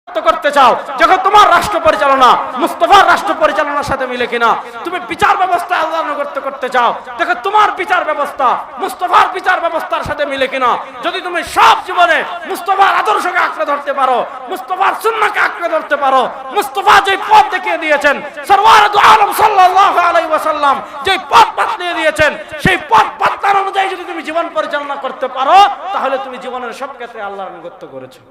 করতে চাও, যখন তোমার রাষ্ট্র পরিচালনা মুস্তাফার রাষ্ট্র পরিচালনার সাথে মিলে কিনা, তুমি বিচার ব্যবস্থা আল্লাহর আনুগত্য করতে চাও, দেখো তোমার বিচার ব্যবস্থা মুস্তাফার বিচার ব্যবস্থার সাথে মিলে কিনা। যদি তুমি সব জীবনে মুস্তাফার আদর্শকে আঁকড়ে ধরতে পারো, মুস্তাফার সুন্নাহকে আঁকড়ে ধরতে পারো, মুস্তাফা যে পথ দেখিয়ে দিয়েছেন, সরওয়ারে দু আলম সাল্লাল্লাহু আলাইহি ওয়াসাল্লাম যে পথ বাতলিয়ে দিয়েছেন, সেই পথ বাতলার অনুযায়ী যদি তুমি জীবন পরিচালনা করতে পারো, তাহলে তুমি জীবনের সব ক্ষেত্রে আল্লাহর আনুগত্য করেছো।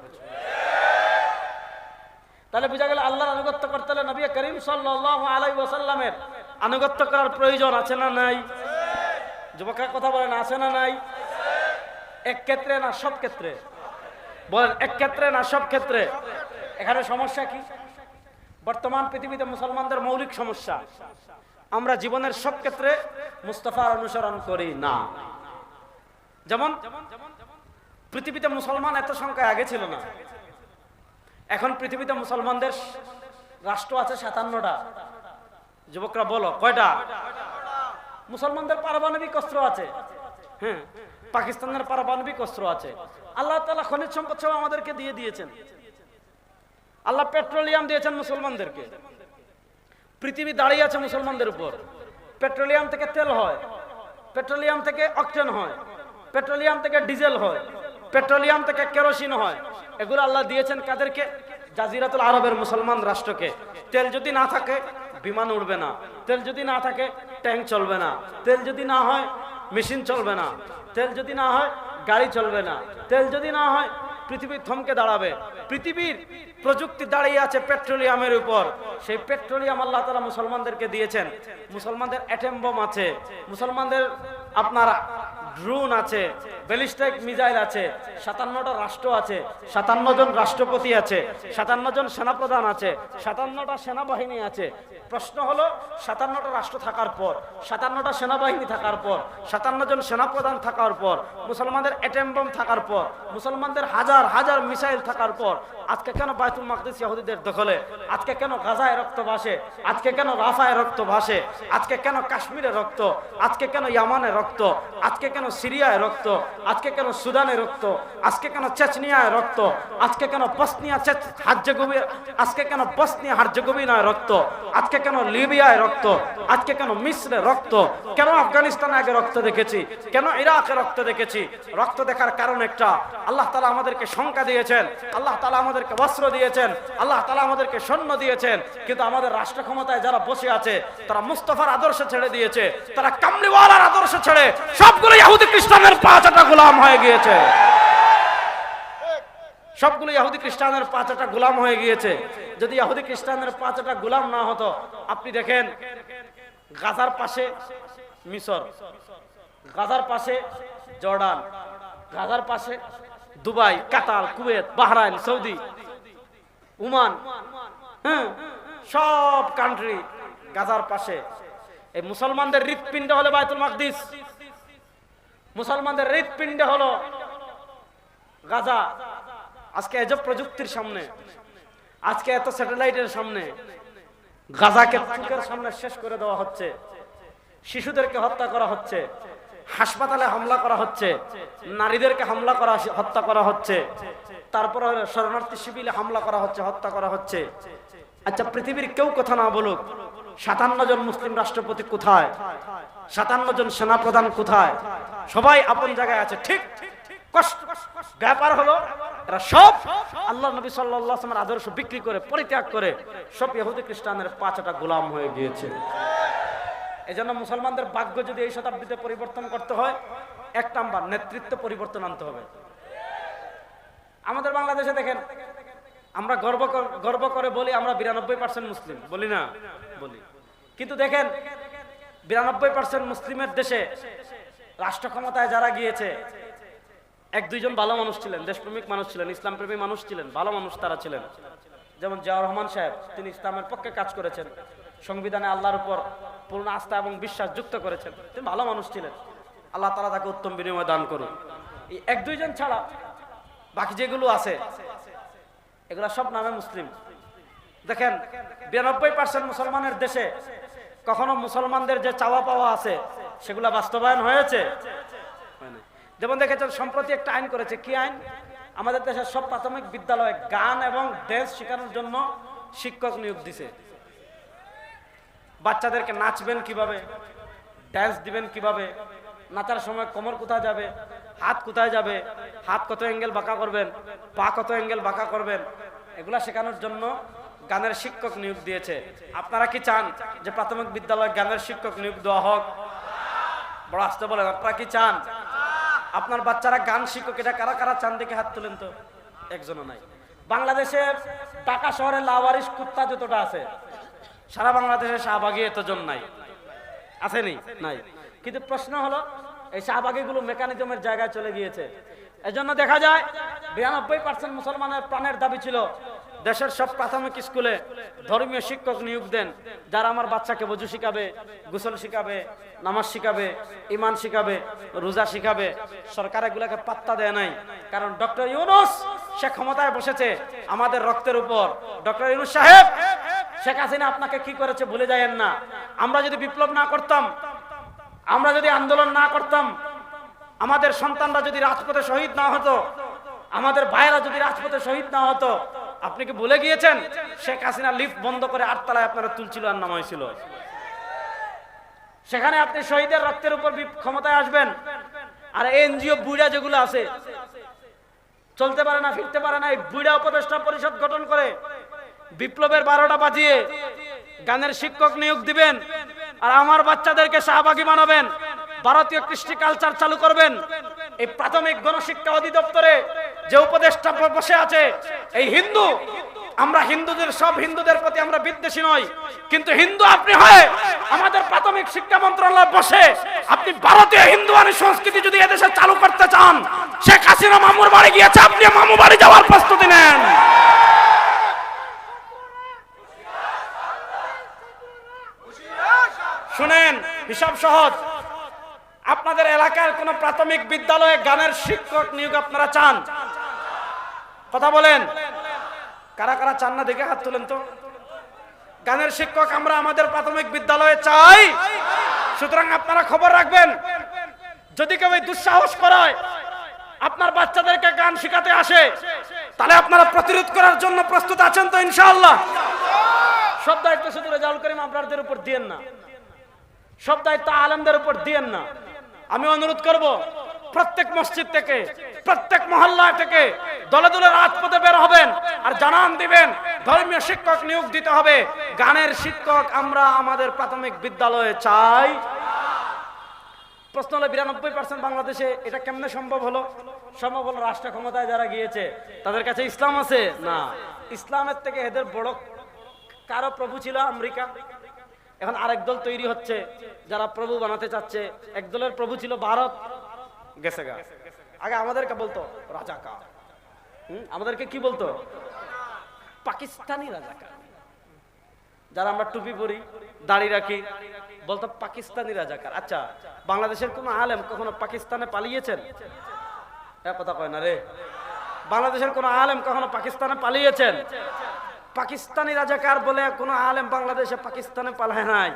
তাহলে বুঝা গেল আল্লাহর আনুগত্য করতে হলে নবী করিম সাল্লাল্লাহু আলাইহি ওয়াসাল্লামের আনুগত্য করার প্রয়োজন আছে না নাই? যুবকরা কথা বলেন, আছে না নাই? এক ক্ষেত্রে না সব ক্ষেত্রে? বলেন, এক ক্ষেত্রে না সব ক্ষেত্রে? এখানে সমস্যা কি? বর্তমান পৃথিবীতে মুসলমানদের মৌলিক সমস্যা, আমরা জীবনের সব ক্ষেত্রে মুস্তাফার অনুসরণ করি না। যেমন পৃথিবীতে মুসলমান এত সংখ্যা আগে ছিল না, এখন পৃথিবীতে মুসলমানদের রাষ্ট্র আছে 57টা। যুবকরা বলো কয়টা? মুসলমানদের পারমাণবিক অস্ত্র আছে, হ্যাঁ, পাকিস্তানের পারমাণবিক অস্ত্র আছে। আল্লাহ তাআলা খনিজ সম্পদ সব আমাদেরকে দিয়ে দিয়েছেন। আল্লাহ পেট্রোলিয়াম দিয়েছেন মুসলমানদেরকে। পৃথিবী দাঁড়িয়ে আছে মুসলমানদের উপর। পেট্রোলিয়াম থেকে তেল হয়, পেট্রোলিয়াম থেকে অকটেন হয়, পেট্রোলিয়াম থেকে ডিজেল হয়, পেট্রোলিয়াম থেকে কেরোসিন হয়। এগুলো আল্লাহ দিয়েছেন কাদেরকে? জাজিরাতুল আরবের মুসলমান রাষ্ট্রকে। তেল যদি না থাকে বিমান উড়বে না, তেল যদি না থাকে ট্যাঙ্ক চলবে না, তেল যদি না হয় মেশিন চলবে না, তেল যদি না হয় গাড়ি চলবে না, তেল যদি না হয় পৃথিবী থমকে দাঁড়াবে। পৃথিবীর প্রযুক্তি দাঁড়িয়ে আছে পেট্রোলিয়ামের উপর। সেই পেট্রোলিয়াম আল্লাহ তাআলা মুসলমানদেরকে দিয়েছেন। মুসলমানদের অ্যাটম বোম আছে, মুসলমানদের আপনার ড্রোন আছে, ব্যালিস্টিক মিসাইল আছে, 57টা রাষ্ট্র আছে, 57 জন রাষ্ট্রপতি আছে, 57 জন সেনাপ্রধান আছে, 57টা সেনাবাহিনী আছে। প্রশ্ন হলো 57টা রাষ্ট্র থাকার পর, 57টা সেনাবাহিনী থাকার পর, 57 জন সেনাপ্রধান থাকার পর, মুসলমানদের অ্যাটম বোম থাকার পর, মুসলমানদের হাজার হাজার মিসাইল থাকার পর আজকে কেন বাইতুল মাকদিস ইহুদিদের দখলে? আজকে কেন গাজায় রক্ত ভাসে? আজকে কেন রাফায় রক্ত ভাসে? আজকে কেন কাশ্মীরে রক্ত? আজকে কেন ইয়ামানে রক্ত? আজকে কেন সিরিয়ায় রক্ত? আজকে কেন সুদানে রক্ত? আজকে কেন চেচনিয়ায় রক্ত? আজকে কেন বসনিয়া হার্জেগোভিনা, আজকে কেন বসনিয়া হার্জেগোভিনায় রক্ত? আজকে কেন লিবিয়ায় রক্ত? আজকে কেন মিশরে রক্ত? কেন আফগানিস্তানে আগে রক্ত দেখেছি, কেন ইরাকে রক্ত দেখেছি? রক্ত দেখার কারণ একটা, আল্লাহ তাআলা আমাদেরকে সংখ্যা দিয়েছেন, আল্লাহ তাআলা আমাদেরকে বস্ত্র দিয়েছেন, আল্লাহ তাআলা আমাদেরকে সৈন্য দিয়েছেন, কিন্তু আমাদের রাষ্ট্র ক্ষমতায় যারা বসে আছে তারা মুস্তাফার আদর্শ ছেড়ে দিয়েছে, তারা কামলিওয়ালার আদর্শ ছেড়ে সবগুলো ইহুদি খ্রিস্টানের পাঁচটা গোলাম হয়ে গিয়েছে। সবগুলো ইহুদি খ্রিস্টানের পাঁচটা গোলাম হয়ে গিয়েছে। যদি ইহুদি খ্রিস্টানের পাঁচটা গোলাম না হতো, আপনি দেখেন গাজার পাশে মিশর, গাজার পাশে জর্ডান, গাজার পাশে দুবাই, কাতার, কুয়েত, বাহরাইন, সৌদি, ওমান, হ্যাঁ, সব কান্ট্রি গাজার পাশে। এই মুসলমানদের হৃৎপিণ্ড হলো বাইতুল মাকদিস, মুসলমানদের হৃৎপিণ্ড হলো গাজা। আজকে এসব প্রযুক্তির সামনে, আজকে এত স্যাটেলাইটের সামনে গাজাকে চোখের সামনে শেষ করে দেওয়া হচ্ছে, শিশুদেরকে হত্যা করা হচ্ছে, হাসপাতালে হামলা করা হচ্ছে, নারীদেরকে হামলা করা হত্যা করা হচ্ছে, তারপরে শরণার্থী শিবিরে হামলা করা হচ্ছে, হত্যা করা হচ্ছে। আচ্ছা, পৃথিবীর কেউ কথা না বলুক, 57 জন মুসলিম রাষ্ট্রপতি কোথায়? 57 জন সেনাপ্রধান কোথায়? সবাই আপন জায়গায় আছে, ঠিক। ব্যাপার হলো এরা সব আল্লাহ নবী সাল্লাল্লাহু আলাইহি ওয়াসাল্লামের আদর্শ বিক্রি করে, পরিত্যাগ করে সব ইহুদি খ্রিস্টানের পাঁচটা গোলাম হয়ে গিয়েছে। এজন্য মুসলমানদের ভাগ্য যদি এই শতাব্দীতে পরিবর্তন করতে হয়, এক নাম্বার নেতৃত্ব পরিবর্তন আনতে হবে। আমাদের বাংলাদেশে দেখেন, আমরা গর্ব করে বলি আমরা 92% মুসলিম, বলি না? বলি। কিন্তু দেখেন 92% মুসলিমের দেশে রাষ্ট্র ক্ষমতায় যারা গিয়েছে, 1-2 জন ভালো মানুষ ছিলেন, দেশপ্রেমিক মানুষ ছিলেন, ইসলাম প্রেমী মানুষ ছিলেন, ভালো মানুষ তারা ছিলেন। যেমন জিয়াউর রহমান সাহেব, তিনি ইসলামের পক্ষে কাজ করেছেন, সংবিধানে আল্লাহর উপর পূর্ণ আস্থা এবং বিশ্বাস যুক্ত করেছেন, তিনি ভালো মানুষ ছিলেন। আল্লাহ তাআলা তাকে উত্তম বিনিময় দান করুন। এই 1-2 জন ছাড়া বাকি যেগুলো আছে এগুলা সব নামে মুসলিম। দেখেন 92% মুসলমানের দেশে কখনো মুসলমানদের যে চাওয়া পাওয়া আছে সেগুলা বাস্তবায়ন হয়েছে? যেমন দেখেছেন সম্প্রতি একটা আইন করেছে, কি আইন? আমাদের দেশের সব প্রাথমিক বিদ্যালয়ে গান এবং ড্যান্স শেখানোর জন্য শিক্ষক নিয়োগ দিছে। বাচ্চাদেরকে নাচবেন কিভাবে, ড্যান্স দিবেন কিভাবে, নাচার সময় কোমর কোথায় যাবে, হাত কোথায় যাবে, হাত কত অ্যাঙ্গেল বাঁকা করবেন, পা কত অ্যাঙ্গেল বাঁকা করবেন, এগুলা শেখানোর জন্য গানের শিক্ষক নিয়োগ দিয়েছে। আপনারা কি চান যে প্রাথমিক বিদ্যালয়ে গানের শিক্ষক নিয়োগ দেওয়া হোক? বড় আসতে বলেন, আপনারা কি চান আপনার বাচ্চারা গান শিক্ষক? এটা কারা কারা চান দেখে হাত তুলেন তো। একজনও নাই। বাংলাদেশের ঢাকা শহরে লাওয়ারিশ কুত্তা যতটা আছে, সারা বাংলাদেশে শাহবাগী এতজন নাই। আসেনি? নাই। কিন্তু প্রশ্ন হলো এই শাহবাগীগুলো মেকানিজমের জায়গায় চলে গিয়েছে। এজন্য দেখা যায় 92% মুসলমানের প্রাণের দাবি ছিল দেশের সব প্রাথমিক স্কুলে ধর্মীয় শিক্ষক নিয়োগ দেন, যারা আমার বাচ্চাকে ওযু শিখাবে, গোসল শিখাবে, নামাজ শিখাবে, ঈমান শিখাবে, রোজা শিখাবে। সরকার এগুলোকে পাত্তা দেয় নাই, কারণ ডক্টর ইউনূস সে ক্ষমতায় বসেছে আমাদের রক্তের উপর। ডক্টর ইউনূস সাহেব, শেখ হাসিনা আপনাকে কি করেছে ভুলে যায়েন না। আমরা যদি বিপ্লব না করতাম, আমরা যদি আন্দোলন না করতাম, আমাদের সন্তানরা যদি রাজপথে শহীদ না হতো, আমাদের ভাইয়েরা যদি রাজপথে শহীদ না হতো, আপনি কি ভুলে গিয়েছেন শেখ হাসিনা লিফট বন্ধ করে 8 তলায় আপনারা তুলছিল আর নামাইছিল? সেখানে আপনি শহীদের রক্তের উপর ক্ষমতায় আসবেন, আর এনজিও বুড়া যেগুলো আছে, চলতে পারে না, ফিরতে পারে না, এই বুড়া উপদেষ্টা পরিষদ গঠন করে বিপ্লবের 12টা বাজিয়ে গানের শিক্ষক নিয়োগ দিবেন, আর আমার বাচ্চাদেরকে শাহবাগী বানাবেন, ভারতীয় কৃষ্টি কালচার চালু করবেন। এই প্রাথমিক গণশিক্ষা অধিদপ্তরে যে উপদেষ্টা বসে আছে এই হিন্দু, আমরা হিন্দুদের, সব হিন্দুদের প্রতি আমরা বিদ্বেষী নই, কিন্তু হিন্দু আপনি হয় আমাদের প্রাথমিক শিক্ষা মন্ত্রণালয়ে বসে আপনি ভারতীয় হিন্দুয়ানি সংস্কৃতি যদি এদেশে চালু করতে চান, শেখ হাসিনা মামুর বাড়ি গিয়েছে, আপনি মামু বাড়ি যাওয়ার প্রস্তুতি নেন। শুনেন, হিসাব সহজ। আপনাদের এলাকার কোন প্রাথমিক বিদ্যালয়ে গানের শিক্ষক নিয়োগ আপনারা চান? কথা বলেন, কারা কারা চান না দেখে হাত তুলেন তো। গানের শিক্ষক আমরা আমাদের প্রাথমিক বিদ্যালয়ে চাই। সুতরাং আপনারা খবর রাখবেন, যদি কেউ এই দুঃসাহস করায় আপনার বাচ্চাদেরকে গান শেখাতে আসে, তাহলে আপনারা প্রতিরোধ করার জন্য প্রস্তুত আছেন তো? ইনশাআল্লাহ। সব দায়িত্ব শুধু রেজাউল করিম আপনাদের উপর দিয়েন না, সব দায়িত্ব আলেমদের উপর দিয়েন না। আমি অনুরোধ করব, প্রত্যেক মসজিদ থেকে, প্রত্যেক মহল্লা থেকে দলে দলে রাজপথে বের হবেন আর জানান দিবেন ধর্মীয় শিক্ষক নিয়োগ দিতে হবে। গানের শিক্ষক আমরা আমাদের প্রাথমিক বিদ্যালয়ে চাই। প্রশ্ন হলো 92% বাংলাদেশে এটা কেমনে সম্ভব হলো? সম্ভব হলো রাষ্ট্র ক্ষমতায় যারা গিয়েছে তাদের কাছে ইসলাম আছে না। ইসলামের থেকে এদের বড় কারো প্রভু ছিল আমেরিকা। এখন আরেক দল তৈরি হচ্ছে যারা প্রভু বানাতে চাচ্ছে। এক দলের প্রভু ছিল ভারত, গেছে গা। আগে আমাদেরকে বলতো রাজাকার, আমাদেরকে কি বলতো? পাকিস্তানি রাজাকার। যারা আমরা টুপি পরি, দাড়ি রাখি, বলতো পাকিস্তানি রাজাকার। আচ্ছা, বাংলাদেশের কোন আলেম কখনো পাকিস্তানে পালিয়েছেন? কথা কয় না রে। বাংলাদেশের কোন আলেম কখনো পাকিস্তানে পালিয়েছেন? পাকিস্তানি রাজাকার বলে কোন আলেম বাংলাদেশে পাকিস্তানে পালায় নাই।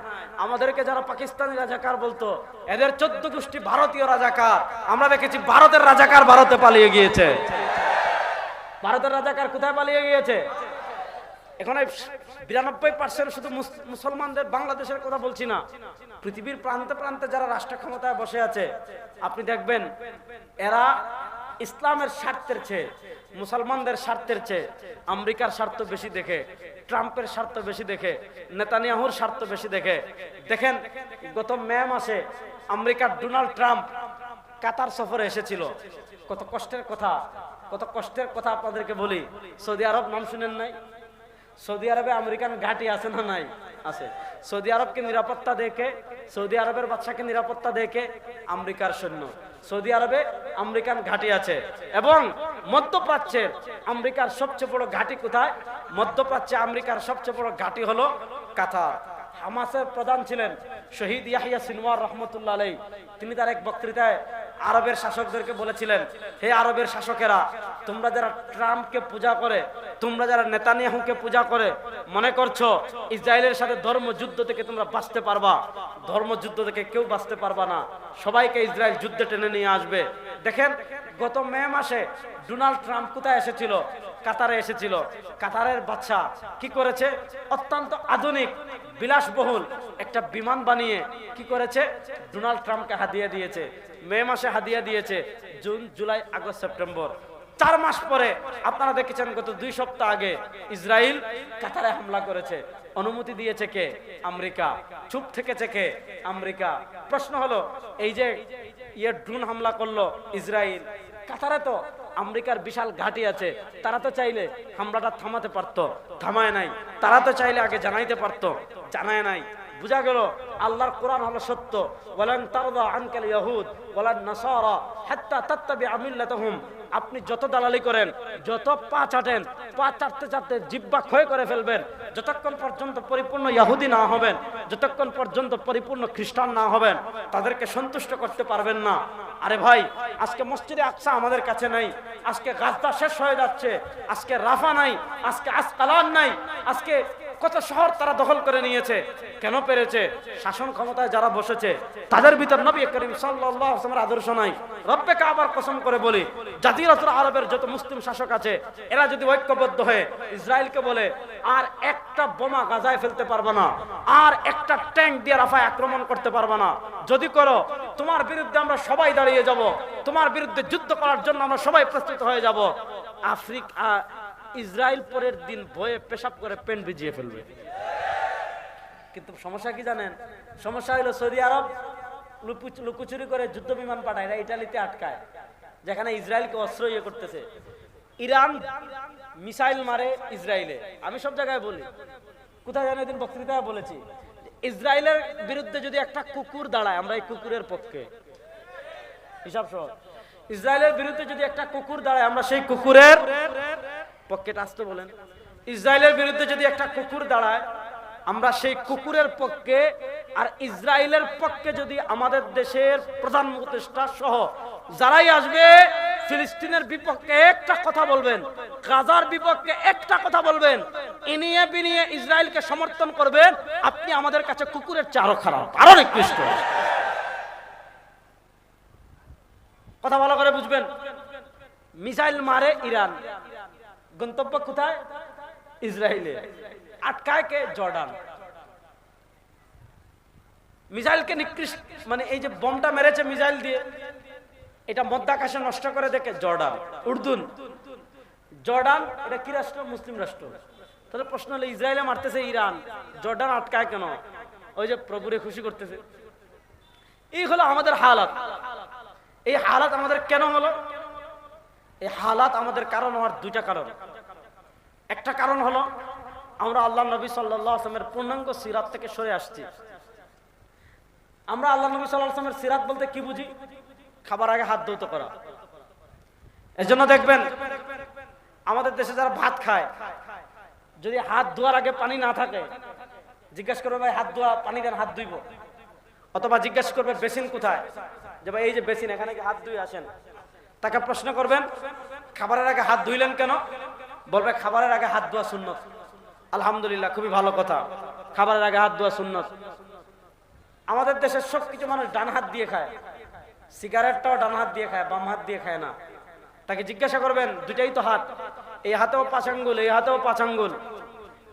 আমাদেরকে যারা পাকিস্তানি রাজাকার বলতো, এদের 14 গোষ্ঠী ভারতীয় রাজাকার। আমরা দেখেছি ভারতের রাজাকার ভারতে পালিয়ে গিয়েছে। ভারতের রাজাকার কোথায় পালিয়ে গিয়েছে? এখানে 92% শুধু মুসলমানদের, বাংলাদেশের কথা বলছি না, পৃথিবীর প্রান্তে প্রান্তে যারা রাষ্ট্র ক্ষমতায় বসে আছে, আপনি দেখবেন এরা ইসলামের স্বার্থের চেয়ে, মুসলমানদের স্বার্থের চেয়ে আমেরিকার স্বার্থ বেশি দেখে, ট্রাম্পের স্বার্থ বেশি দেখে, নেতানিয়াহুর স্বার্থ বেশি দেখে। দেখেন, গত মে মাসে আমেরিকার ডোনাল্ড ট্রাম্প কাতার সফরে এসেছিল। কত কষ্টের কথা, কত কষ্টের কথা আপনাদেরকে বলি। সৌদি আরব নাম শুনেন নাই? সৌদি আরবে আমেরিকান ঘাঁটি আছে না নাই? আছে। সৌদি আরবকে নিরাপত্তা দেখে, সৌদি আরবের বাদশাকে নিরাপত্তা দেখে আমেরিকার সৈন্য। সৌদি আরবে আমেরিকান ঘাঁটি আছে। এবং মধ্যপ্রাচ্যের আমেরিকার সবচেয়ে বড় ঘাঁটি কোথায়? মধ্যপ্রাচ্যে আমেরিকার সবচেয়ে বড় ঘাঁটি হলো কাতার। হামাসের প্রধান ছিলেন শহীদ ইয়াহিয়া সিনওয়ার রহমতুল্লাহ আলাইহি। তিনি তার এক বক্তৃতায় আরবের শাসকদেরকে বলেছিলেন, হে আরবের শাসকেরা, তোমরা যারা ট্রাম্পকে পূজা করে, তোমরা যারা নেতানিয়াহুকে পূজা করে মনে করছো ইসরায়েলের সাথে ধর্মযুদ্ধ থেকে তোমরা বাঁচতে পারবা। ধর্মযুদ্ধ থেকে কেউ বাঁচতে পারবা না, সবাইকে ইসরায়েল যুদ্ধে টেনে নিয়ে আসবে। দেখেন, গত মে মাসে ডোনাল্ড ট্রাম্প কোথায় এসেছিল? কাতারে এসেছিল। কাতারের বাদশা কি করেছে? অত্যন্ত আধুনিক বিলাসবহুল একটা বিমান বানিয়ে কি করেছে? ডোনাল্ড ট্রাম্পকে হাদিয়া দিয়েছে। মে মাসে হাদিয়া দিয়েছে, জুন, জুলাই, আগস্ট, সেপ্টেম্বর। 4 মাস পরে আপনারা দেখেছেন গত 2 সপ্তাহ আগে ইসরায়েল কাতারে হামলা করেছে। অনুমতি দিয়েছে কে? আমেরিকা। চুপ থেকেছে কে? আমেরিকা। প্রশ্ন হলো, এই যে ড্রোন হামলা করলো ইসরায়েল, কাতারে তো আমেরিকার বিশাল ঘাঁটি আছে, তারা তো চাইলে হামলাটা থামাতে পারতো, থামায় নাই। তারা তো চাইলে আগে জানাইতে পারতো, জানায় নাই। বুঝা গেল আল্লাহর কোরআন হলো সত্য। ওয়ালান তারদা আনকাল ইয়াহুদ ওয়ালান নাসারা হাত্তা তাত্তাবিআ মিল্লাতাহুম। আপনি যত দালালি করেন, যত পা চাটেন, পা চাটতে চাটতে জিহ্বা ক্ষয় করে ফেলবেন, যতক্ষণ পর্যন্ত পরিপূর্ণ ইহুদি না হবেন, যতক্ষণ পর্যন্ত পরিপূর্ণ খ্রিস্টান না হবেন, তাদেরকে সন্তুষ্ট করতে পারবেন না। আরে ভাই, আজকে মসজিদে আকসা আমাদের কাছে নাই, আজকে গাজা শেষ হয়ে যাচ্ছে, আজকে রাফা নাই, আজকে আসকালান নাই, আজকে কত শহর তারা দখল করে নিয়েছে। কেন পেরেছে? শাসন ক্ষমতায় যারা বসেছে তাদের ভিতর নবী করিম সাল্লাল্লাহু আলাইহি ওয়াসাল্লামের আদর্শ নাই। রব্বে কাবার কসম করে বলি, জাজিরাতুল আরবের যত মুসলিম শাসক আছে, এরা যদি ঐক্যবদ্ধ হয়ে ইসরায়েলকে বলে আর একটা বোমা গাজায় ফেলতে পারবে না, আর একটা ট্যাঙ্ক দিয়ে রাফায় আক্রমণ করতে পারবে না, যদি করো তোমার বিরুদ্ধে আমরা সবাই দাঁড়িয়ে যাব, তোমার বিরুদ্ধে যুদ্ধ করার জন্য আমরা সবাই প্রস্তুত হয়ে যাব, ইসরায়েল পরের দিন ভয়ে পেশাব করে পেন ভিজিয়ে ফেলবে। কিন্তু সমস্যা কি জানেন? সমস্যা হলো সৌদি আরব লুকোচুরি করে যুদ্ধ বিমান পাঠায়, এরা ইটালিতে আটকায়, যেখানে ইসরায়েলকে অস্ত্র ইয়ে করতেছে। ইরান মিসাইল মারে ইসরায়েলে। আমি সব জায়গায় বলি, কোথায় জানেন, দিন বক্তৃতায় বলেছি, ইসরায়েলের বিরুদ্ধে যদি একটা কুকুর দাঁড়ায়, আমরা এই কুকুরের পক্ষে, হিসাব সহ। ইসরায়েলের বিরুদ্ধে যদি একটা কুকুর দাঁড়ায়, আমরা সেই কুকুরের পক্ষে। আসতে বলেন, ইসরায়েলের বিরুদ্ধে যদি একটা কুকুর দাঁড়ায়, আমরা সেই কুকুরের পক্ষে। আর ইসরায়েলের পক্ষে যদি আমাদের দেশের প্রধান উপদেষ্টা সহ যারাই আসবে, ফিলিস্তিনের বিপক্ষে একটা কথা বলবেন, গাজার বিপক্ষে একটা কথা বলবেন, ইনিয়ে বিনিয়ে ইসরায়েলকে সমর্থন করবেন, আপনি আমাদের কাছে কুকুরের চেয়ে আরো খারাপ, আরো নিকৃষ্ট। কথা ভালো করে বুঝবেন। মিসাইল মারে ইরান, গন্তব্য কোথায়? ইসরায়েলে। আটকায় কে? জর্ডান। মিসাইলকে নিকৃষ্ট, মানে এই যে বোমটা মেরেছে মিসাইল দিয়ে, এটা মধ্যাকাশে নষ্ট করে দেখে জর্ডান, উর্দুন। জর্ডান এটা কি রাষ্ট্র? মুসলিম রাষ্ট্র। তাহলে প্রশ্ন হলো, ইসরায়েলে মারতেছে ইরান, জর্ডান আটকায় কেন? ওই যে প্রভুরে খুশি করতেছে। এই হলো আমাদের হালাত। এই হালাত আমাদের কেন হলো? এই হালাত আমাদের কারণ হওয়ার 2টা কারণ। একটা কারণ হলো আমরা আল্লাহ নবী সাল্লাল্লাহু আলাইহি ওয়াসাল্লামের পূর্ণাঙ্গ সিরাত থেকে সরে আসছি। আমরা আল্লাহ নবী সাল্লাল্লাহু আলাইহি ওয়াসাল্লামের সিরাত বলতে কি বুঝি? খাবার আগে হাত ধৌত করা। এজন্য দেখবেন আমাদের দেশে যারা ভাত খায়, যদি হাত ধোয়ার আগে পানি না থাকে, জিজ্ঞাসা করবে ভাই হাত ধোয়া, পানি দেন, হাত ধুইব। অথবা জিজ্ঞাসা করবে বেসিন কোথায়, যে ভাই এই যে বেসিন, এখানে কি হাত ধুয়ে আসেন। তাকে প্রশ্ন করবেন খাবারের আগে হাত ধুইলেন কেন? বলবে খাবারের আগে হাত ধোয়া সুন্নত। আলহামদুলিল্লাহ, খুবই ভালো কথা, খাবারের আগে হাত ধোয়া সুন্নত। আমাদের দেশের সবকিছু মানুষ ডান হাত দিয়ে খায়, সিগারেটটাও ডান হাত দিয়ে খায়, বাম হাত দিয়ে খায় না। তাকে জিজ্ঞাসা করবেন, দুটাই তো হাত, এই হাতেও 5 আঙ্গুল, এই হাতেও 5 আঙ্গুল,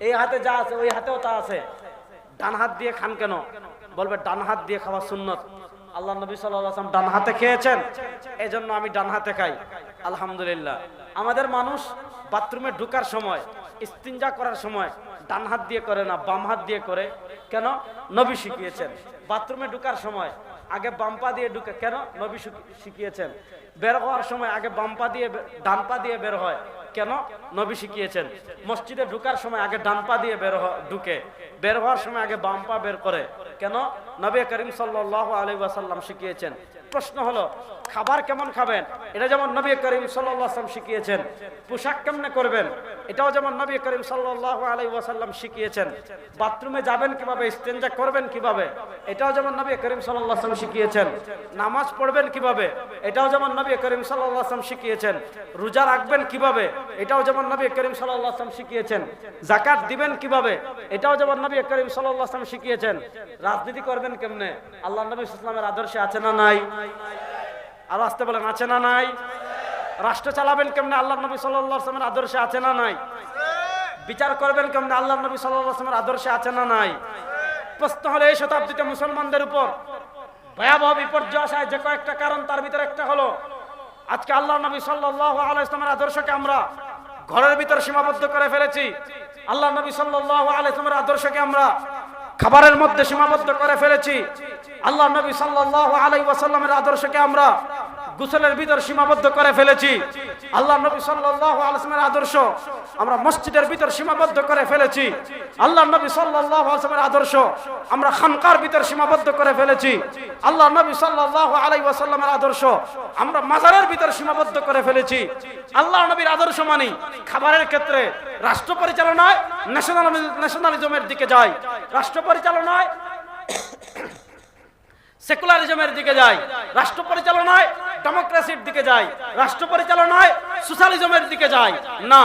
এই হাতে যা আছে ওই হাতেও তা আছে, ডান হাত দিয়ে খান কেন? বলবে ডান হাত দিয়ে খাওয়া সুন্নত। আল্লাহ নবী সাল্লাল্লাহু আলাইহি ওয়াসাল্লাম ডান হাতে খেয়েছেন, এজন্য আমি ডান হাতে খাই। আলহামদুলিল্লাহ। আমাদের মানুষ বাথরুমে ঢোকার সময়, ইস্তিনজা করার সময় ডান হাত দিয়ে করে না, বাম হাত দিয়ে করে। কেন? নবী শিখিয়েছেন। বাথরুমে ঢোকার সময় আগে বাম পা দিয়ে ঢুকে, কেন? নবী শিখিয়েছেন। বের হওয়ার সময় আগে বাম পা দিয়ে, ডান পা দিয়ে বের হয়, কেন? নবী শিখিয়েছেন। মসজিদে ঢোকার সময় আগে ডান পা দিয়ে ঢুকে, বের হওয়ার সময় আগে বাম পা বের করে, কেন? নবী করিম সাল্লাল্লাহু আলাইহি ওয়াসাল্লাম শিখিয়েছেন। প্রশ্ন হলো খাবার কেমন খাবেন? এটা যেমন নবী করিম সাল্লাল্লাহু আলাইহি ওয়াসাল্লাম শিখিয়েছেন। পোশাক কেমনে করবেন? এটাও যেমন নবী করিম সাল্লাল্লাহু আলাইহি ওয়াসাল্লাম শিখিয়েছেন। বাথরুমে যাবেন কিভাবে, ইস্তেঞ্জা করবেন কিভাবে, এটাও যেমন নবী করিম সাল্লাল্লাহু আলাইহি ওয়াসাল্লাম শিখিয়েছেন। নামাজ পড়বেন কিভাবে, এটাও যেমন নবী করিম সাল্লাল্লাহু আলাইহি ওয়াসাল্লাম শিখিয়েছেন। রোজা রাখবেন কিভাবে, এটাও যেমন নবী করিম সাল্লাল্লাহু আলাইহি ওয়াসাল্লাম শিখিয়েছেন। যাকাত দিবেন কিভাবে, এটাও যেমন নবী করিম সাল্লাল্লাহু আলাইহি ওয়াসাল্লাম শিখিয়েছেন। রাজনীতি করবেন কেমনে, আল্লাহ নবী সাল্লাল্লাহু আলাইহি ওয়াসাল্লামের আদর্শে আছে না নাই? আর আসতে বলেন, আছে না নাই? রাষ্ট্র চালাবেন কেমনে আল্লাহর নবী সাল্লাল্লাহু আলাইহি ওয়াসাল্লামের আদর্শে আছে না নাই? বিচার করবেন কেমনে আল্লাহর নবী সাল্লাল্লাহু আলাইহি ওয়াসাল্লামের আদর্শে আছে না নাই? প্রশ্ন হলো এই শতাব্দীতে মুসলমানদের উপর ভয়াবহ বিপর্যয় আসায় যে কয়েকটা কারণ, তার ভিতরে একটা হলো আজকে আল্লাহর নবী সাল্লাল্লাহু আলাইহি ওয়াসাল্লামের আদর্শকে আমরা ঘরের ভিতর সীমাবদ্ধ করে ফেলেছি। আল্লাহর নবী সাল্লাল্লাহু আলাইহি ওয়াসাল্লামের আদর্শকে আমরা খাবারের মধ্যে সীমাবদ্ধ করে ফেলেছি। আল্লাহর নবী সাল্লাল্লাহু আলাইহি ওয়াসাল্লামের আদর্শকে আমরা গোসলের ভিতর সীমাবদ্ধ করে ফেলেছি। আল্লাহর নবী সাল্লাল্লাহু আলাইহি ওয়াসাল্লামের আদর্শ আমরা মসজিদের ভিতর সীমাবদ্ধ করে ফেলেছি। আল্লাহর নবী সাল্লাল্লাহু আলাইহি ওয়াসাল্লামের আদর্শ আমরা খানকার ভিতর সীমাবদ্ধ করে ফেলেছি। আল্লাহর নবী সাল্লাল্লাহু আলাইহি ওয়াসাল্লামের আদর্শ আমরা মাজারের ভিতর সীমাবদ্ধ করে ফেলেছি। আল্লাহর নবীর আদর্শ মানি খাবারের ক্ষেত্রে রাষ্ট্র পরিচালনায় ন্যাশনালিজমের দিকে যায়, রাষ্ট্র পরিচালনায় সেকুলারিজমের দিকে যায়, রাষ্ট্র পরিচালনায় ডেমোক্রেসির দিকে যায়, রাষ্ট্র পরিচালনায় সোশ্যালিজমের দিকে যায় না।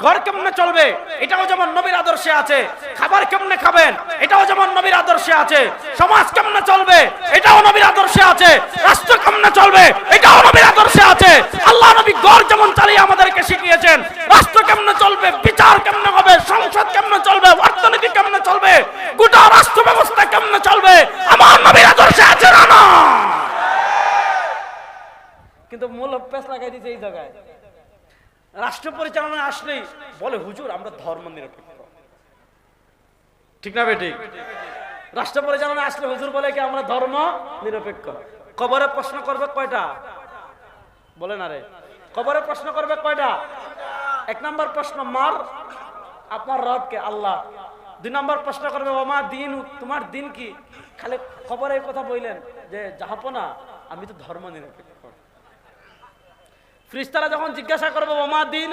ঘর কেমনে চলবে এটাও যেমন নবীর আদর্শে আছে, খাবার কেমনে খাবেন এটাও যেমন নবীর আদর্শে আছে, সমাজ কেমনে চলবে এটাও নবীর আদর্শে আছে, রাষ্ট্র কেমনে চলবে এটাও নবীর আদর্শে আছে। আল্লাহ নবী ঘর যেমন চালিয়ে আমাদেরকে শিখিয়েছেন, রাষ্ট্র কেমনে চলবে, বিচার কেমনে হবে, সংসদ কেমনে চলবে, অর্থনীতি কেমনে চলবে, গোটা রাষ্ট্র ব্যবস্থা কেমনে চলবে আমার নবীর আদর্শে আছে না না? কিন্তু মূল পেশ লাগাই দিয়েছে এই জায়গায়। রাষ্ট্র পরিচালনা আসলেই বলে হুজুর আমরা ধর্ম নিরপেক্ষ, ঠিক না বেঠিক? রাষ্ট্র পরিচালনা আসলে হুজুর বলে কি আমরা ধর্ম নিরপেক্ষ। কবরে প্রশ্ন করবে কয়টা বলেন? আরে কবরে প্রশ্ন করবে কয়টা? এক নম্বর প্রশ্ন মার আপনার রবকে আল্লাহ। দুই নম্বর প্রশ্ন করবে ওমা দিন, তোমার দিন কি? খালি খবরে এই কথা বললেন যে জাহাপনা আমি তো ধর্ম নিরপেক্ষ। ফেরেশতারা যখন জিজ্ঞাসা করবে ওমা দিন,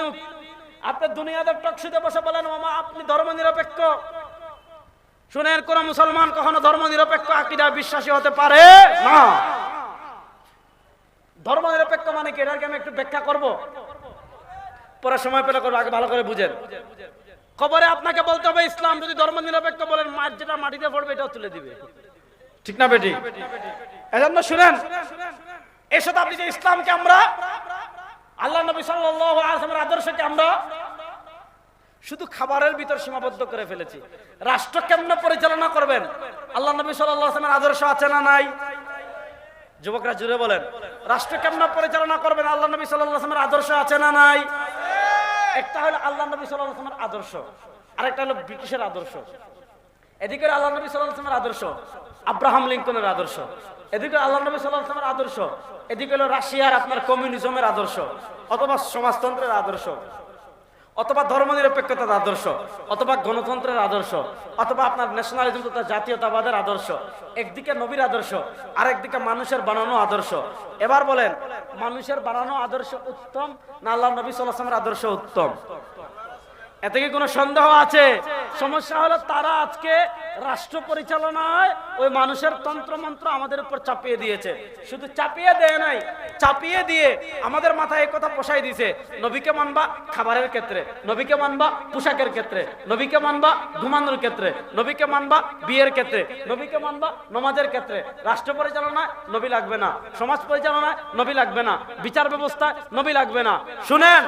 আপনি দুনিয়াতে টকশিতে বসে বলেন ওমা আপনি ধর্ম নিরপেক্ষ। শুনেন, কোন মুসলমান কখনো ধর্ম নিরপেক্ষ আকীদা বিশ্বাসী হতে পারে না। ধর্ম নিরপেক্ষ মানে কি এটাকে আমি একটু ব্যাখ্যা করব, পরে সময় পেলে করবো, আগে ভালো করে বুঝেন। কবরে আপনাকে বলতে হবে ইসলাম। যদি ধর্ম নিরপেক্ষ বলেন মাছ যেটা মাটিতে পড়বে এটাও তুলে দিবে, ঠিক না বেটি? এজন্য শুনেন, এই শতাব্দীতে ইসলামকে আমরা আল্লাহ নবী সাল্লাল্লাহু আলাইহি ওয়াসাল্লামের আদর্শকে আমরা শুধু খাবারের ভিতর সীমাবদ্ধ করে ফেলেছি। রাষ্ট্র কেমনে পরিচালনা করবেন আল্লাহ নবী সাল্লাল্লাহু আলাইহি ওয়াসাল্লামের আদর্শ আছে না নাই? যুবকরা জুড়ে বলেন, রাষ্ট্র কেমনে পরিচালনা করবেন আল্লাহ নবী সাল্লাল্লাহু আলাইহি ওয়াসাল্লামের আদর্শ আছে না নাই? একটা হলো আল্লাহ নবী সাল্লাল্লাহু আলাইহি ওয়াসাল্লামের আদর্শ, আরেকটা হলো ব্রিটিশের আদর্শ। এদিকে আল্লাহ নবী সাল্লাল্লাহু আলাইহি ওয়াসাল্লামের আদর্শ আব্রাহাম লিঙ্কনের আদর্শ, এদিকে আল্লাহ নবী সাল্লাল্লাহু আলাইহি ওয়াসাল্লামের আদর্শ, এদিকে হলো রাশিয়ার আপনার কমিউনিজমের আদর্শ, অথবা সমাজতন্ত্রের আদর্শ, অথবা ধর্মনিরপেক্ষতার আদর্শ, অথবা গণতন্ত্রের আদর্শ, অথবা আপনার ন্যাশনালিজম তথা জাতীয়তাবাদের আদর্শ। একদিকে নবীর আদর্শ, আর একদিকে মানুষের বানানো আদর্শ। এবার বলেন, মানুষের বানানো আদর্শ উত্তম না আল্লাহ নবী সাল্লাল্লাহু আলাইহি ওয়াসাল্লামের আদর্শ উত্তম? এতে কি কোনো সন্দেহ আছে? সমস্যা হলো তারা আজকে রাষ্ট্র পরিচালনায় ওই মানুষের তন্ত্রমন্ত্র আমাদের উপর চাপিয়ে দিয়েছে। শুধু চাপিয়ে দেয় নাই, চাপিয়ে দিয়ে আমাদের মাথায় এই কথা পোষাই দিয়েছে, নবীকে মানবা খাবারের ক্ষেত্রে, নবীকে মানবা পোশাকের ক্ষেত্রে, নবীকে মানবা ঘুমানোর ক্ষেত্রে, নবীকে মানবা বিয়ের ক্ষেত্রে, নবীকে মানবা নামাজের ক্ষেত্রে। রাষ্ট্র পরিচালনায় নবী লাগবে না, সমাজ পরিচালনায় নবী লাগবে না, বিচার ব্যবস্থায় নবী লাগবে না। শুনেন,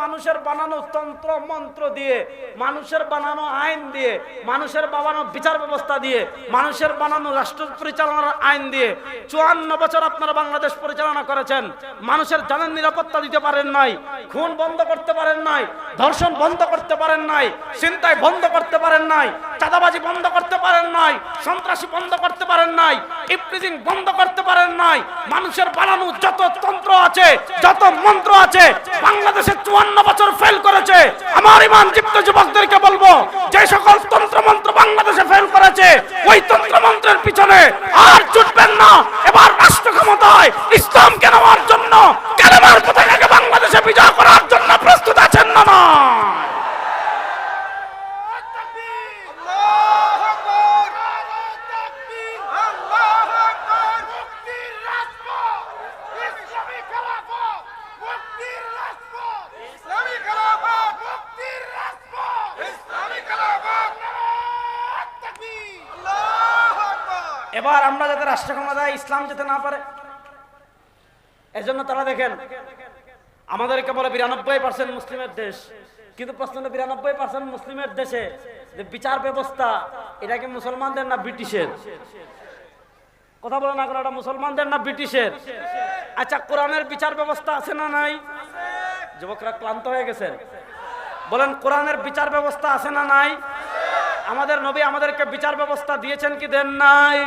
মানুষের বানানো তন্ত্র মন্ত্র দিয়ে, মানুষের বানানো আইন দিয়ে, মানুষের বানানো বিচার ব্যবস্থা দিয়ে, মানুষের বানানো রাষ্ট্র পরিচালনার আইন দিয়ে 54 বছর আপনারা বাংলাদেশ পরিচালনা করেছেন। মানুষের জানের নিরাপত্তা দিতে পারেন নাই, খুন বন্ধ করতে পারেন নাই, ধর্ষণ বন্ধ করতে পারেন নাই, ছিনতাই বন্ধ করতে পারেন নাই, চাঁদাবাজি বন্ধ করতে পারেন নাই, সন্ত্রাসী বন্ধ করতে পারেন নাই, ইফটিজিং বন্ধ করতে পারেন নাই। মানুষের বানানো যত তন্ত্র আছে, যত মন্ত্র আছে, বাংলাদেশে 54 বছর ফেল করেছে। আমার ইমান জীবিত যুবকদেরকে বলবো, যে সকল তন্ত্রমন্ত্র বাংলাদেশে ফেল করেছে ওই তন্ত্রমন্ত্রের পিছনে আর ছুটবেন না। এবার রাষ্ট্র ক্ষমতায় ইসলামকে নেওয়ার জন্য, কালেমার পতাকাকে বাংলাদেশে বিজয় করার জন্য প্রস্তুত আছেন না? না। এবার আমরা যাতে রাষ্ট্র ক্ষমতায় ইসলাম যেতে না পারে, এজন্য তারা দেখেন আমাদেরকে বলে 92% মুসলিমের দেশ, কিন্তু প্রশ্ন হলো 92% মুসলিমের দেশে যে বিচার ব্যবস্থা এটা কি মুসলমানদের না ব্রিটিশের? কথা বলে না, এটা মুসলমানদের না ব্রিটিশের? আচ্ছা, কোরআনের বিচার ব্যবস্থা আছে না নাই? যুবকরা ক্লান্ত হয়ে গেছেন, বলেন কোরআনের বিচার ব্যবস্থা আছে না নাই? আমাদের নবী আমাদেরকে বিচার ব্যবস্থা দিয়েছেন কি দেন নাই?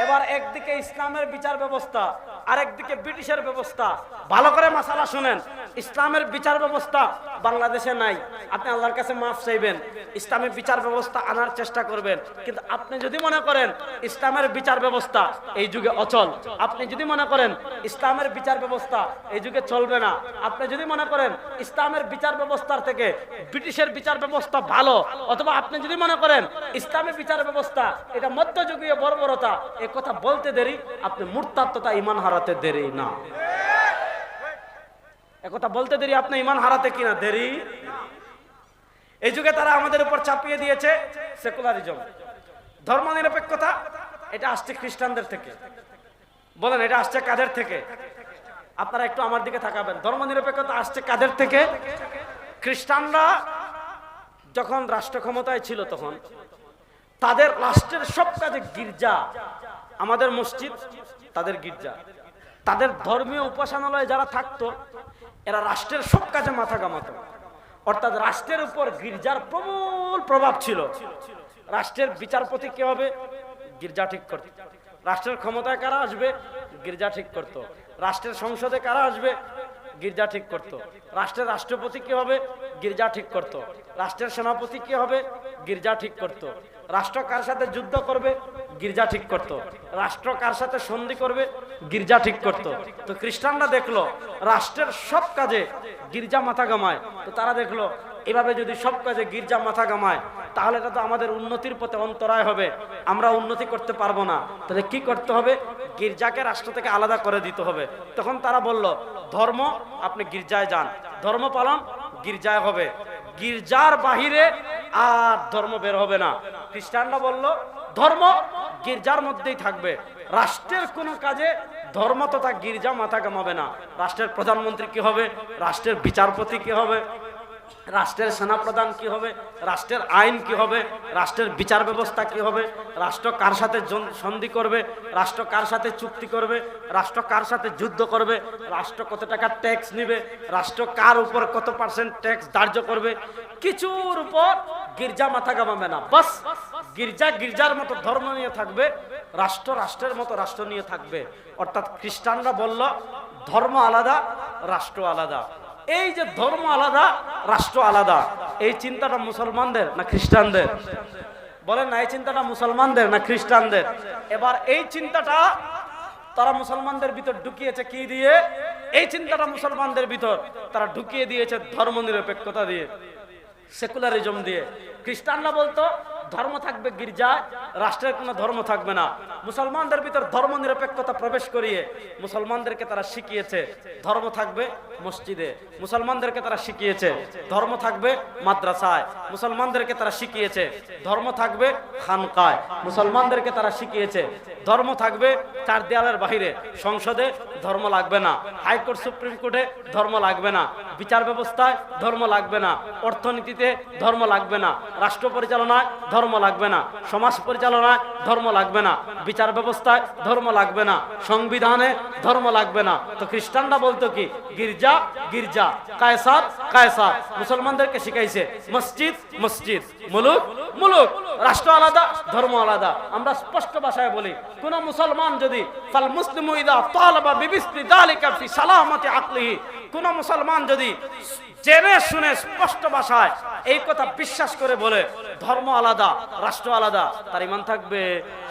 এবার একদিকে ইসলামের বিচার ব্যবস্থা, আরেকদিকে ব্রিটিশের ব্যবস্থা। ভালো করে মাসালা শুনেন, ইসলামের বিচার ব্যবস্থা বাংলাদেশে নাই। আপনি আল্লাহর কাছে মাফ চাইবেন, ইসলামের বিচার ব্যবস্থা আনার চেষ্টা করবেন। কিন্তু আপনি যদি মনে করেন ইসলামের বিচার ব্যবস্থা এই যুগে অচল, আপনি যদি মনে করেন ইসলামের বিচার ব্যবস্থা এই যুগে চলবে না, আপনি যদি মনে করেন ইসলামের বিচার ব্যবস্থার থেকে ব্রিটিশের বিচার ব্যবস্থা ভালো, অথবা আপনি যদি মনে করেন ইসলামের বিচার ব্যবস্থা এটা মধ্যযুগীয় বর্বরতা, এই কথা বলতে দেরি, আপনি মুরতাদ তথা ঈমান হারাতে দেরি না। একথা বলতে দেরি, আপনি ঈমান হারাতে কিনা দেরি। এই যুগে তারা আমাদের উপর চাপিয়ে দিয়েছে সেকুলারিজম, ধর্মনিরপেক্ষতা। এটা আসছে খ্রিস্টানদের থেকে। বলেন এটা আসছে কাদের থেকে? আপনারা একটু আমার দিকে তাকাবেন। ধর্মনিরপেক্ষতা আসছে কাদের থেকে? খ্রিস্টানরা যখন রাষ্ট্র ক্ষমতায় ছিল তখন তাদের রাষ্ট্রের সব কাজে গির্জা, আমাদের মসজিদ তাদের গির্জা, তাদের ধর্মীয় উপাসনালয়ে যারা থাকতো এরা রাষ্ট্রের সব কাজে মাথা ঘামাতো। অর্থাৎ রাষ্ট্রের উপর গির্জার প্রবল প্রভাব ছিল। রাষ্ট্রের বিচারপতি কে হবে? গির্জা ঠিক করত। রাষ্ট্রের ক্ষমতায় কারা আসবে? গির্জা ঠিক করত। রাষ্ট্রের সংসদে কারা আসবে? গির্জা ঠিক করত। রাষ্ট্রের রাষ্ট্রপতি কে হবে? গির্জা ঠিক করত। রাষ্ট্রের সেনাপতি কে হবে? গির্জা ঠিক করত। রাষ্ট্র কার সাথে যুদ্ধ করবে? গির্জা ঠিক করত। রাষ্ট্র কার সাথে সন্ধি করবে? গির্জা ঠিক করত। তো খ্রিস্টানরা দেখলো রাষ্ট্রের সব কাজে গির্জা মাথা ঘামায়, তো তারা দেখলো এভাবে যদি সব কাজে গির্জা মাথা ঘামায় তাহলে এটা তো আমাদের উন্নতির পথে অন্তরায় হবে, আমরা উন্নতি করতে পারবো না। তাহলে কি করতে হবে? গির্জাকে রাষ্ট্র থেকে আলাদা করে দিতে হবে। তখন তারা বলল ধর্ম আপনি গির্জায় যান, ধর্ম পালন গির্জায় হবে, গির্জার বাহিরে আর ধর্ম বের হবে না। খ্রিস্টানরা বলল ধর্ম গির্জার মধ্যেই থাকবে, রাষ্ট্রের কোনো কাজে ধর্ম তথা গির্জা মাথা ঘামাবে না। রাষ্ট্রের প্রধানমন্ত্রী কি হবে? রাষ্ট্রের বিচারপতি কি হবে? রাষ্ট্রের সেনাপ্রধান কি হবে? রাষ্ট্রের আইন কি হবে? রাষ্ট্রের বিচার ব্যবস্থা কি হবে? রাষ্ট্র কার সাথে সন্ধি করবে? রাষ্ট্র কার সাথে চুক্তি করবে? রাষ্ট্র কার সাথে যুদ্ধ করবে? রাষ্ট্র কত টাকা ট্যাক্স নিবে? রাষ্ট্র কার উপর কত % ট্যাক্স ধার্য করবে? কিছুর উপর গির্জা মাথা ঘামাবে না। বাস গির্জা গির্জার মতো ধর্ম নিয়ে থাকবে, রাষ্ট্র রাষ্ট্রের মতো রাষ্ট্র নিয়ে থাকবে। অর্থাৎ খ্রিস্টানরা বলল ধর্ম আলাদা, রাষ্ট্র আলাদা। এই যে ধর্ম আলাদা রাষ্ট্র আলাদা, এই চিন্তাটা মুসলমানদের না খ্রিস্টানদের? বলেন না, এই চিন্তাটা মুসলমানদের না খ্রিস্টানদের? এবার এই চিন্তাটা তারা মুসলমানদের ভিতর ঢুকিয়েছে কি দিয়ে? এই চিন্তাটা মুসলমানদের ভিতর তারা ঢুকিয়ে দিয়েছে ধর্মনিরপেক্ষতা দিয়ে, সেকুলারিজম দিয়ে। খ্রিস্টানরা বলতো ধর্ম থাকবে গির্জায়, রাষ্ট্রের কোনো ধর্ম থাকবে না। মুসলমানদের ভিতর ধর্ম নিরপেক্ষতা প্রবেশ করিয়ে মুসলমানদেরকে তারা শিখিয়েছে ধর্ম থাকবে মসজিদে, মুসলমানদেরকে তারা শিখিয়েছে ধর্ম থাকবে মাদ্রাসায়, মুসলমানদেরকে তারা শিখিয়েছে ধর্ম থাকবে খানকায়, মুসলমানদেরকে তারা শিখিয়েছে ধর্ম থাকবে চার দেয়ালের বাহিরে, সংসদে ধর্ম লাগবে না, হাইকোর্ট সুপ্রিম কোর্টে ধর্ম লাগবে না, বিচার ব্যবস্থায় ধর্ম লাগবে না, অর্থনীতিতে ধর্ম লাগবে না, রাষ্ট্র পরিচালনায় ধর্ম লাগবে না, সমাজ পরিচালনায় ধর্ম লাগবে না, বিচার ব্যবস্থায় ধর্ম লাগবে না, সংবিধানে ধর্ম লাগবে না। তো খ্রিস্টানরা বলতো কি গির্জা গির্জা, কায়সার কায়সার। মুসলমানদেরকে শিখাইছে মসজিদ মসজিদ, মুলুক মুলুক, রাষ্ট্র আলাদা ধর্ম আলাদা। আমরা স্পষ্ট ভাষায় বলি কোন মুসলমান যদি ফাল মুসলিমু ইদা তালাবা বিবিসলি যালিকা ফি সালামাতি আকলিহি, কোন মুসলমান যদি জেনে শুনে স্পষ্ট ভাষায় এই কথা বিশ্বাস করে বলে ধর্ম আলাদা রাষ্ট্র আলাদা, তার ঈমান থাকবে,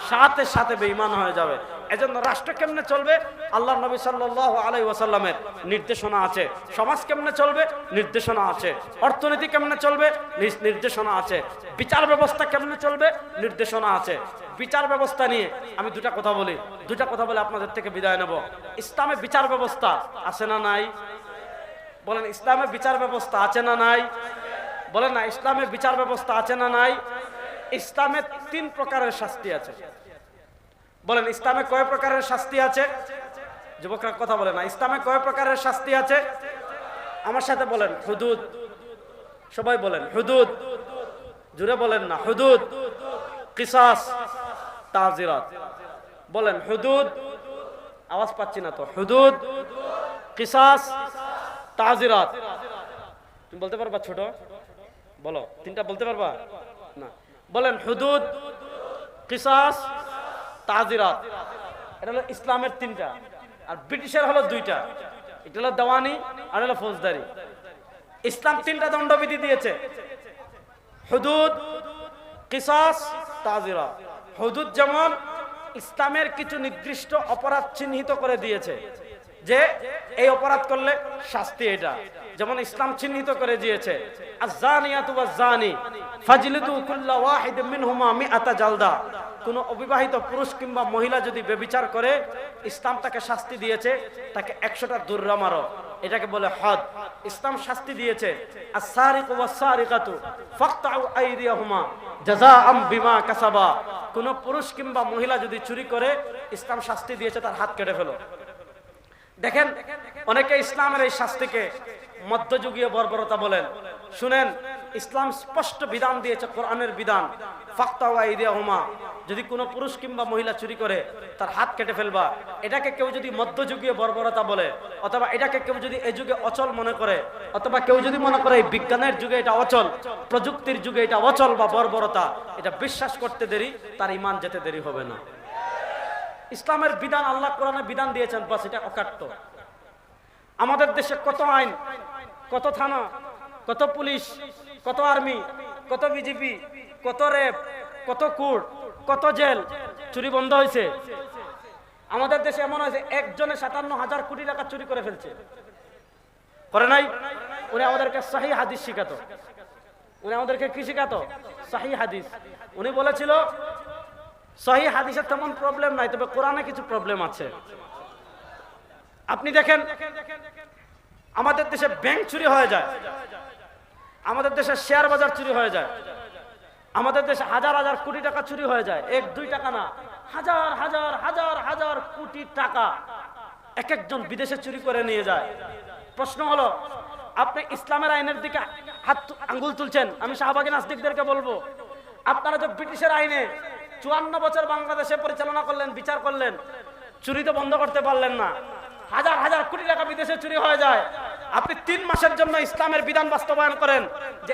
সাথে সাথে বেঈমান হয়ে যাবে। এজন্য রাষ্ট্র কেমনে চলবে? আল্লাহর নবী সাল্লাল্লাহু আলাইহি ওয়াসাল্লামের নির্দেশনা আছে। সমাজ কেমনে চলবে? নির্দেশনা আছে। অর্থনীতি কেমনে চলবে? নির্দেশনা আছে। বিচার ব্যবস্থা কেমনে চলবে? নির্দেশনা আছে। বিচার ব্যবস্থা নিয়ে আমি দুটা কথা বলে আপনাদের থেকে বিদায় নেব। ইসলামে বিচার ব্যবস্থা আছে না নাই? বলেন ইসলামে বিচার ব্যবস্থা আছে না নাই? বলেন না, ইসলামে বিচার ব্যবস্থা আছে না নাই? ইসলামে 3 প্রকারের শাস্তি আছে। বলেন ইসলামে কয় প্রকারের শাস্তি আছে? যুবকরা কথা বলে না। ইসলামে কয় প্রকারের শাস্তি আছে? আমার সাথে বলেন, হুদুদ। সবাই বলেন হুদুদ, জুড়ে বলেন না, হুদুদ, কিসাস, তাজিরাত। বলেন হুদুদ, আওয়াজ পাচ্ছি না তো। হুদুদ, কিসাস, তাজিরাত। তুমি বলতে পারবা ছোট? বলো, তিনটা বলতে পারবা না? বলেন হুদুদ, কিসাস, তাজিরাত। এটা হলো ইসলামের তিনটা, আর ব্রিটিশের হলো দুইটা। এটা হলো দেওয়ানি আর হলো ফৌজদারি। ইসলাম তিনটা দণ্ডবিধি দিয়েছে, হুদুদ, কিসাস, তাজিরাত। হুদুদ যেমন ইসলামের কিছু নির্দিষ্ট অপরাধ চিহ্নিত করে দিয়েছে যে এই অপরাধ করলে শাস্তি এটা, যেমন ইসলাম চিহ্নিত করে দিয়েছে আয-যানিয়াতু ওয়াজ-যানি ফাজলিদু কুল্লা ওয়াহিদিন মিনহুমা মিআতা জালদা। কোন অবিবাহিত পুরুষ কিংবা মহিলা যদি ব্যভিচার করে, ইসলাম তাকে শাস্তি দিয়েছে, তাকে 100টা দুররা মারো। এটাকে বলে হদ। ইসলাম শাস্তি দিয়েছে আস-সারিকু ওয়াস-সারিকাতু ফাকতাউ আইদিয়াহুমা জাযাআম বিমা কাসাবা। কোন পুরুষ কিংবা মহিলা যদি চুরি করে, ইসলাম শাস্তি দিয়েছে তার হাত কেটে ফেলো। দেখেন, অনেকে ইসলামের এই শাস্তিকে মধ্যযুগীয় বর্বরতা বলেন। শুনেন, ইসলাম স্পষ্ট বিধান দিয়েছে, কোরআনের বিধান, ফাকতাউ আইদিয়াহুমা। যদি কোনো পুরুষ কিংবা মহিলা চুরি করে, তার হাত কেটে ফেলবা। এটাকে কেউ যদি মধ্যযুগীয় বর্বরতা বলে, অথবা এটাকে কেউ যদি এই যুগে অচল মনে করে, অথবা কেউ যদি মনে করে এই বিজ্ঞানের যুগে এটা অচল, প্রযুক্তির যুগে এটা অচল বা বর্বরতা, এটা বিশ্বাস করতে দেরি, তার ঈমান যেতে দেরি হবে না। ইসলামের বিধান, আল্লাহ কোরআনে বিধান দিয়েছেন, বাস এটা অকাট্য। আমাদের দেশে কত আইন, কত থানা, কত পুলিশ, কত আর্মি, কত বিজেপি, কত র্যাব, কত কোর্ট, কত জেল, চুরি বন্ধ হয়েছে। আমাদের দেশে এমন হয়েছে, একজনে 57,000 কোটি টাকা চুরি করে ফেলছে, করে নাই? উনি আমাদেরকে সহিহ হাদিস শিখাতো। উনি আমাদেরকে কি শিখাতো? সহিহ হাদিস। উনি বলেছিল সহিহ হাদিসের তেমন প্রবলেম নাই, তবে কোরআনে কিছু প্রবলেম আছে। আপনি দেখেন, আমাদের দেশে ব্যাংক চুরি হয়ে যায়, আমাদের দেশে শেয়ার বাজার চুরি হয়ে যায়, আমাদের দেশে হাজার হাজার কোটি টাকা চুরি হয়ে যায়। 1-2 টাকা না, হাজার হাজার হাজার হাজার কোটি টাকা এক একজন বিদেশে চুরি করে নিয়ে যায়। প্রশ্ন হলো, আপনি ইসলামের আইনের দিকে আঙ্গুল তুলছেন। আমি শাহবাগী নাস্তিকদেরকে বলবো, আপনারা তো ব্রিটিশের আইনে 54 বছর বাংলাদেশে পরিচালনা করলেন, বিচার করলেন, চুরি তো বন্ধ করতে পারলেন না। হাজার হাজার কোটি টাকা বিদেশে চুরি হয়ে যায়। আপনি 3 মাসের জন্য ইসলামের বিধান বাস্তবায়ন করেন যে